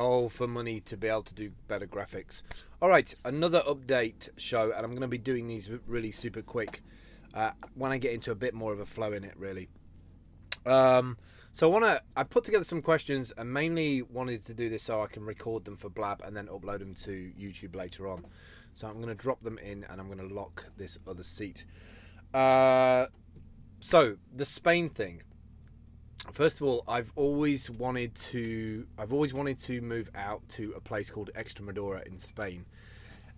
Oh, for money to be able to do better graphics. All right, another update show, and I'm going to be doing these really super quick when I get into a bit more of a flow in it, really. So I put together some questions and mainly wanted to do this so I can record them for Blab and then upload them to YouTube later on. So I'm going to drop them in and I'm going to lock this other seat. So the Spain thing. First of all, I've always wanted to move out to a place called Extremadura in Spain,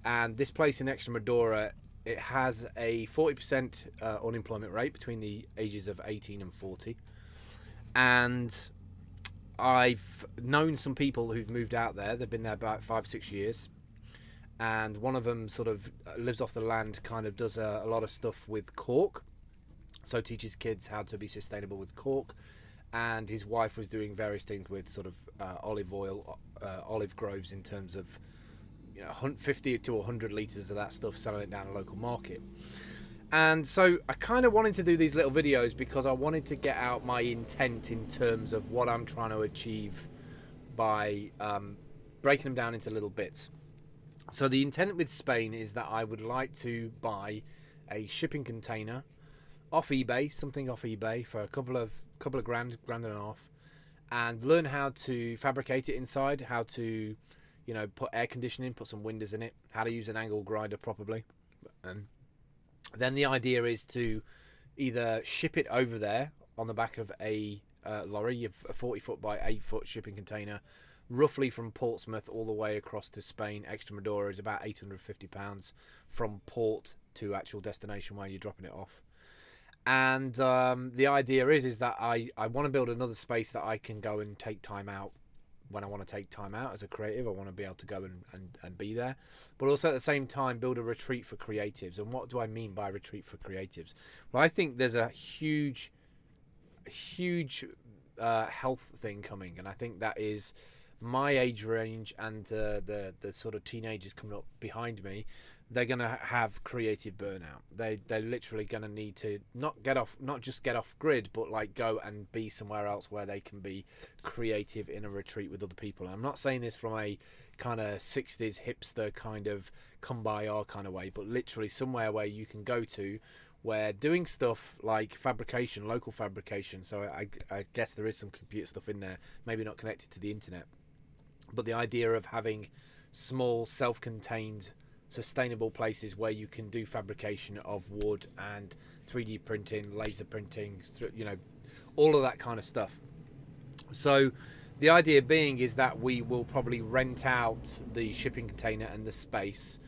and this place in Extremadura, it has a 40% unemployment rate between the ages of 18 and 40, and I've known some people who've moved out there. They've been there about 5-6 years, and one of them sort of lives off the land, kind of does a lot of stuff with cork, so teaches kids how to be sustainable with cork. And his wife was doing various things with sort of olive oil, olive groves, in terms of 50 to 100 litres of that stuff, selling it down a local market. And so I kind of wanted to do these little videos because I wanted to get out my intent in terms of what I'm trying to achieve by breaking them down into little bits. So the intent with Spain is that I would like to buy a shipping container off eBay, something off eBay for a couple of grand and a half, and learn how to fabricate it inside, how to put air conditioning, put some windows in it, how to use an angle grinder properly. And then the idea is to either ship it over there on the back of a lorry, a 40-foot by 8-foot shipping container, roughly from Portsmouth all the way across to Spain. Extremadura is about £850 from port to actual destination where you're dropping it off. And the idea is that I want to build another space that I can go and take time out when I want to take time out as a creative. I want to be able to go and be there, but also at the same time build a retreat for creatives. And what do I mean by retreat for creatives? Well, I think there's a huge health thing coming, and I think that is my age range and the sort of teenagers coming up behind me. They're going to have creative burnout. They're literally going to need to not just get off grid, but like go and be somewhere else where they can be creative in a retreat with other people. And I'm not saying this from a kind of 60s hipster kind of come by our kind of way, but literally somewhere where you can go to where doing stuff like fabrication, local fabrication. So I guess there is some computer stuff in there, maybe not connected to the internet, but the idea of having small self-contained sustainable places where you can do fabrication of wood and 3D printing, laser printing, all of that kind of stuff. So the idea being is that we will probably rent out the shipping container and the space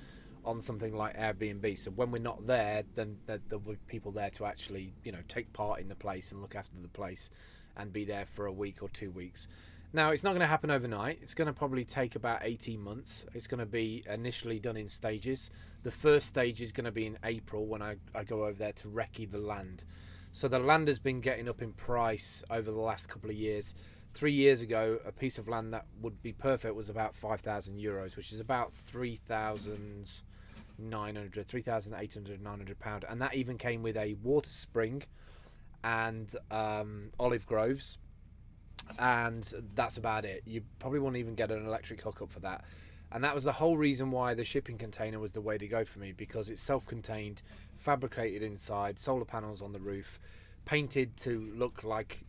on something like Airbnb. So when we're not there, then there'll be people there to actually take part in the place and look after the place and be there for a week or 2 weeks. Now, it's not going to happen overnight. It's going to probably take about 18 months. It's going to be initially done in stages. The first stage is going to be in April when I go over there to recce the land. So the land has been getting up in price over the last couple of years. 3 years ago, a piece of land that would be perfect was about €5,000, which is about £3,800, £900, and that even came with a water spring and olive groves. And that's about it. You probably won't even get an electric hookup for that. And that was the whole reason why the shipping container was the way to go for me, because it's self-contained, fabricated inside, solar panels on the roof, painted to look like,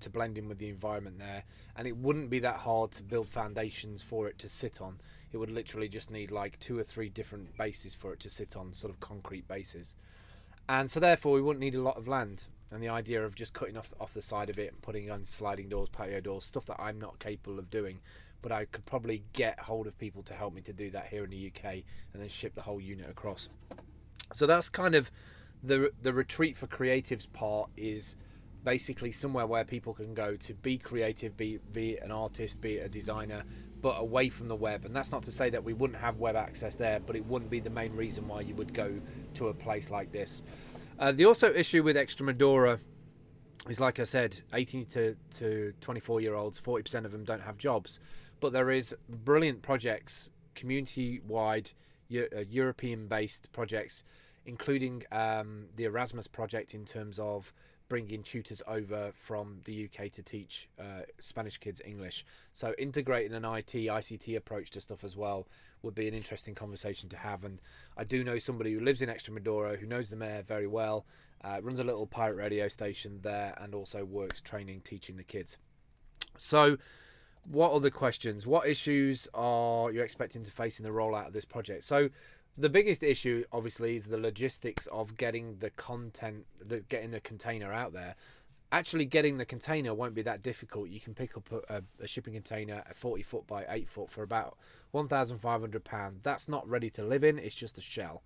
to blend in with the environment there. And it wouldn't be that hard to build foundations for it to sit on. It would literally just need like 2 or 3 different bases for it to sit on, sort of concrete bases. And so therefore we wouldn't need a lot of land. And the idea of just cutting off the side of it and putting on sliding doors, patio doors, stuff that I'm not capable of doing, but I could probably get hold of people to help me to do that here in the UK and then ship the whole unit across. So that's kind of the retreat for creatives part, is basically somewhere where people can go to be creative, be it an artist, be it a designer, but away from the web. And that's not to say that we wouldn't have web access there, but it wouldn't be the main reason why you would go to a place like this. The also issue with Extremadura is, like I said, 18 to 24-year-olds, 40% of them don't have jobs. But there is brilliant projects, community-wide, European-based projects, including the Erasmus project in terms of bringing tutors over from the UK to teach Spanish kids English. So integrating an ICT approach to stuff as well would be an interesting conversation to have. And I do know somebody who lives in Extremadura, who knows the mayor very well, runs a little pirate radio station there, and also works training, teaching the kids. So what are the questions? What issues are you expecting to face in the rollout of this project? So the biggest issue, obviously, is the logistics of getting the content, getting the container out there. Actually, getting the container won't be that difficult. You can pick up a shipping container, a 40 foot by 8 foot, for about £1,500. That's not ready to live in. It's just a shell.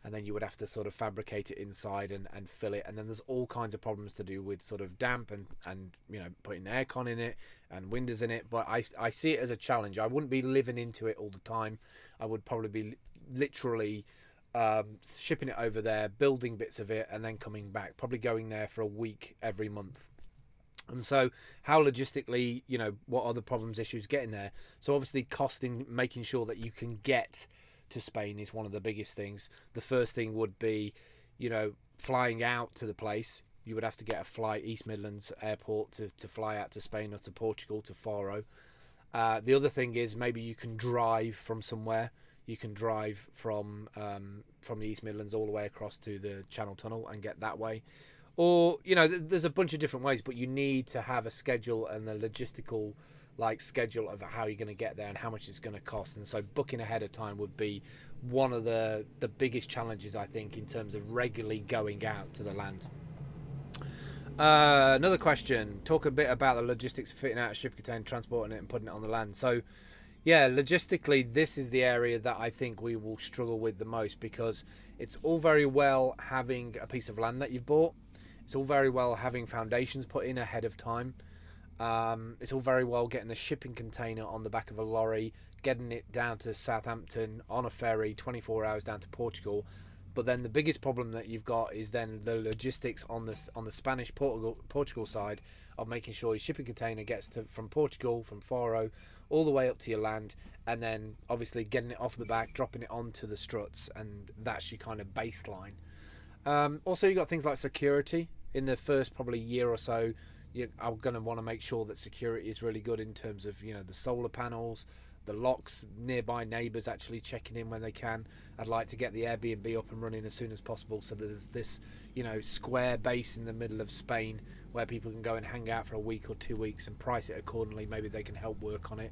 And then you would have to sort of fabricate it inside and fill it. And then there's all kinds of problems to do with sort of damp and you know, putting aircon in it and windows in it. But I see it as a challenge. I wouldn't be living into it all the time. I would probably be literally shipping it over there, building bits of it, and then coming back, probably going there for a week every month. And so how logistically, you know, what are the problems, issues getting there? So obviously costing, making sure that you can get to Spain is one of the biggest things. The first thing would be, you know, flying out to the place. You would have to get a flight, East Midlands Airport, to fly out to Spain or to Portugal, to Faro. The other thing is maybe you can drive from somewhere. You can drive from the East Midlands all the way across to the Channel Tunnel and get that way. Or, you know, there's a bunch of different ways, but you need to have a schedule and a logistical schedule of how you're going to get there and how much it's going to cost. And so booking ahead of time would be one of the biggest challenges, I think, in terms of regularly going out to the land. Another question. Talk a bit about the logistics of fitting out a shipping container, transporting it and putting it on the land. So yeah, logistically, this is the area that I think we will struggle with the most, because it's all very well having a piece of land that you've bought. It's all very well having foundations put in ahead of time. It's all very well getting the shipping container on the back of a lorry, getting it down to Southampton on a ferry, 24 hours down to Portugal. But then the biggest problem that you've got is then the logistics on the Spanish Portugal side of making sure your shipping container gets from Portugal, from Faro, all the way up to your land, and then obviously getting it off the back, dropping it onto the struts, and that's your kind of baseline. Also, you've got things like security. In the first probably year or so, you're going to want to make sure that security is really good in terms of, you know, the solar panels, the locks, nearby neighbours actually checking in when they can. I'd like to get the Airbnb up and running as soon as possible, so there's this, you know, square base in the middle of Spain where people can go and hang out for a week or 2 weeks and price it accordingly. Maybe they can help work on it.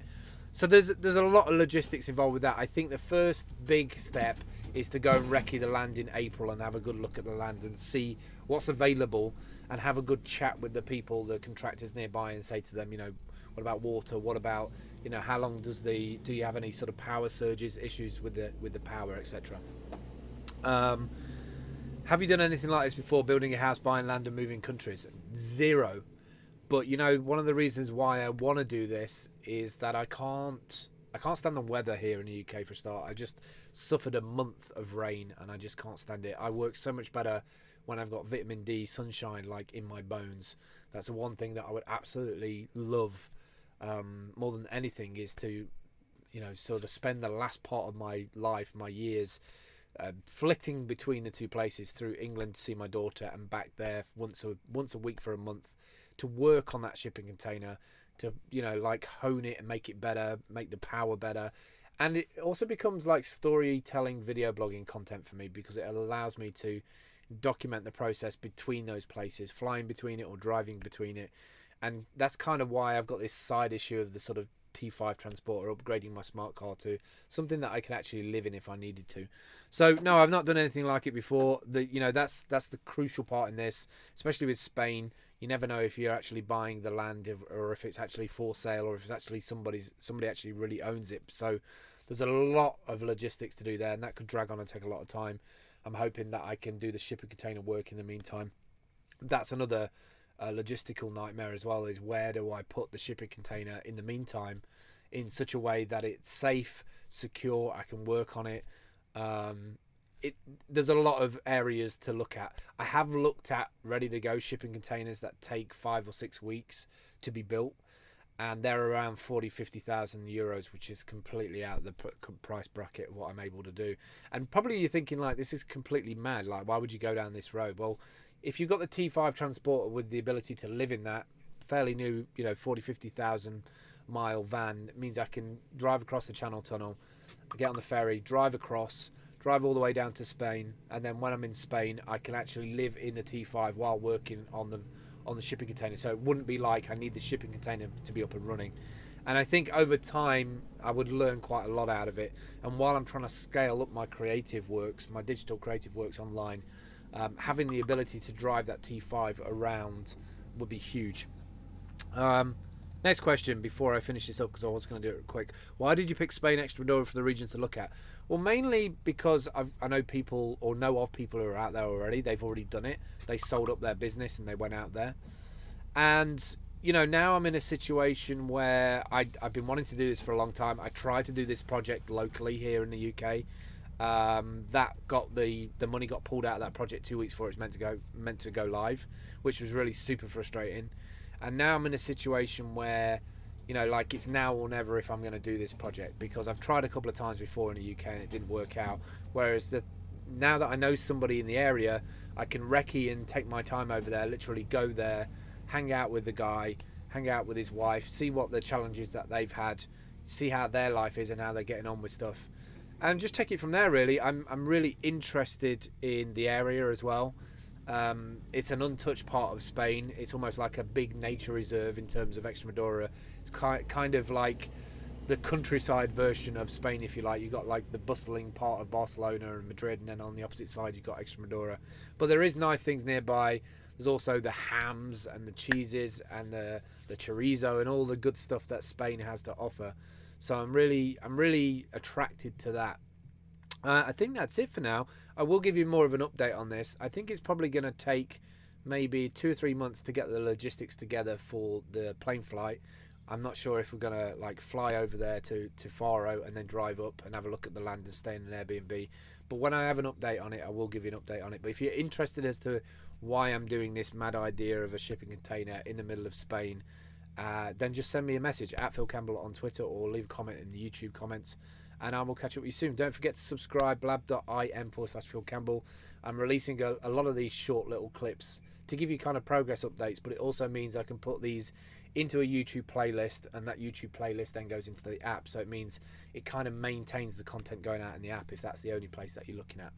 So there's a lot of logistics involved with that. I think the first big step is to go and recce the land in April and have a good look at the land and see what's available, and have a good chat with the people, the contractors nearby, and say to them, you know, what about water? What about, you know, how long do you have any sort of power surges, issues with the power, etc. Have you done anything like this before, building a house, buying land and moving countries? Zero. But, you know, one of the reasons why I want to do this is that I can't stand the weather here in the UK for a start. I just suffered a month of rain and I just can't stand it. I work so much better when I've got vitamin D, sunshine, like in my bones. That's the one thing that I would absolutely love more than anything, is to, you know, sort of spend the last part of my life, my years, flitting between the two places, through England to see my daughter and back there once a week for a month, to work on that shipping container, to, you know, like hone it and make it better, make the power better. And it also becomes like storytelling, video blogging content for me, because it allows me to document the process between those places, flying between it or driving between it. And that's kind of why I've got this side issue of the sort of T5 Transporter, upgrading my smart car to something that I can actually live in if I needed to. So no, I've not done anything like it before. You know, that's the crucial part in this, especially with Spain. You never know if you're actually buying the land, or if it's actually for sale, or if it's actually somebody actually really owns it. So there's a lot of logistics to do there, and that could drag on and take a lot of time. I'm hoping that I can do the shipping container work in the meantime. That's another logistical nightmare as well, is where do I put the shipping container in the meantime in such a way that it's safe, secure, I can work on it. There's a lot of areas to look at. I have looked at ready to go shipping containers that take 5 or 6 weeks to be built, and they're around 40,000-50,000 euros, which is completely out of the price bracket of what I'm able to do. And probably you're thinking, like, this is completely mad, like, why would you go down this road? Well, if you've got the T5 transporter with the ability to live in that fairly new, 40-50,000 mile van, it means I can drive across the Channel Tunnel, get on the ferry, drive across, drive all the way down to Spain, and then when I'm in Spain, I can actually live in the T5 while working on the shipping container. So it wouldn't be like I need the shipping container to be up and running. And I think over time, I would learn quite a lot out of it. And while I'm trying to scale up my creative works, my digital creative works online, having the ability to drive that T5 around would be huge. Next question before I finish this up, because I was going to do it quick. Why did you pick Spain, Extremadura for the regions to look at? Well, mainly because I know people, or know of people who are out there already. They've already done it. They sold up their business and they went out there. And, now I'm in a situation where I've been wanting to do this for a long time. I tried to do this project locally here in the UK. That got the money got pulled out of that project 2 weeks before it's meant to go live, which was really super frustrating. And now I'm in a situation where, it's now or never if I'm going to do this project, because I've tried a couple of times before in the UK and it didn't work out. Whereas now that I know somebody in the area, I can recce and take my time over there, literally go there, hang out with the guy, hang out with his wife, see what the challenges that they've had, see how their life is and how they're getting on with stuff, and just take it from there. Really, I'm really interested in the area as well. It's an untouched part of Spain. It's almost like a big nature reserve in terms of Extremadura. It's kind of like the countryside version of Spain, if you like. You've got like the bustling part of Barcelona and Madrid, and then on the opposite side you've got Extremadura. But there is nice things nearby. There's also the hams and the cheeses and the chorizo and all the good stuff that Spain has to offer. So I'm really attracted to that. I think that's it for now. I will give you more of an update on this. I think it's probably going to take maybe 2 or 3 months to get the logistics together for the plane flight. I'm not sure if we're going to fly over there to Faro and then drive up and have a look at the land and stay in an Airbnb. But when I have an update on it, I will give you an update on it. But if you're interested as to why I'm doing this mad idea of a shipping container in the middle of Spain, then just send me a message at Phil Campbell on Twitter, or leave a comment in the YouTube comments, and I will catch up with you soon. Don't forget to subscribe, blab.im/Phil Campbell. I'm releasing a lot of these short little clips to give you kind of progress updates, but it also means I can put these into a YouTube playlist, and that YouTube playlist then goes into the app. So it means it kind of maintains the content going out in the app if that's the only place that you're looking at.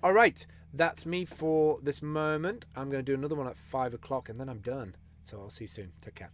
All right, that's me for this moment. I'm going to do another one at 5 o'clock and then I'm done. So I'll see you soon. Take care.